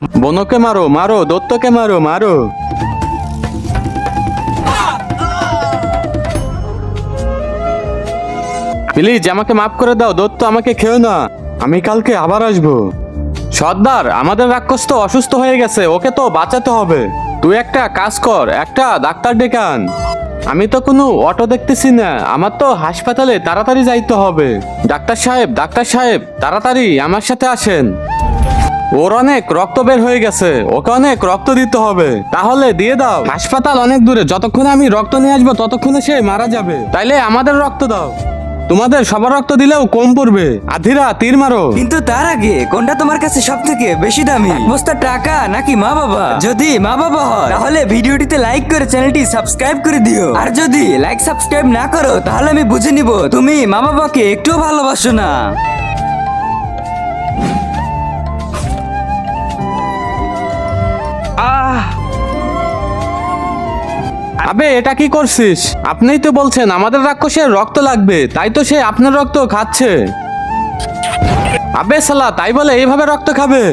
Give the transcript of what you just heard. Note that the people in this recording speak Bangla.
বোনকে মারো মারো, দত্তকে মারো মারো। প্লিজ আমাকে মাফ করে দাও, দত্ত আমাকে খেও না, আমি কালকে আবার আসবো। সর্দার, আমাদের রাক্ষস তো অসুস্থ হয়ে গেছে, ওকে তো বাঁচাতে হবে। তুই একটা কাজ কর, একটা ডাক্তার ডেকে আন। আমি তো কোনো অটো দেখতেছি না, আমার তো হাসপাতালে তাড়াতাড়ি যাইতে হবে। ডাক্তার সাহেব তাড়াতাড়ি আমার সাথে আসেন। ওর অনেক রক্ত বের হয়ে গেছে, ওকে অনেক রক্ত দিতে হবে। তাহলে দিয়ে দাও। হাসপাতাল অনেক দূরে, যতক্ষণে আমি রক্ত নিয়ে আসবো ততক্ষণে সে মারা যাবে। তাইলে আমাদের রক্ত দাও। তোমাদের সবার রক্ত দিলেও কম পড়বে। আধিরা, তীর মারো। কিন্তু তার আগে কোনটা তোমার কাছে সব থেকে বেশি দামি, এক বস্তা টাকা নাকি মা বাবা? যদি মা বাবা হয় তাহলে ভিডিওটিতে লাইক করে চ্যানেলটি সাবস্ক্রাইব করে দিও। আর যদি লাইক সাবস্ক্রাইব না করো তাহলে আমি বুঝে নিব তুমি মা বাবাকে একটুও ভালোবাসো না। আবে, এটা কি করছিস? আপনিই তো বলছেন আমাদের রাক্ষসের রক্ত লাগবে, তাই তো সে আপনার রক্ত খাচ্ছে। আবে শালা, তাই বলে এইভাবে রক্ত খাবে?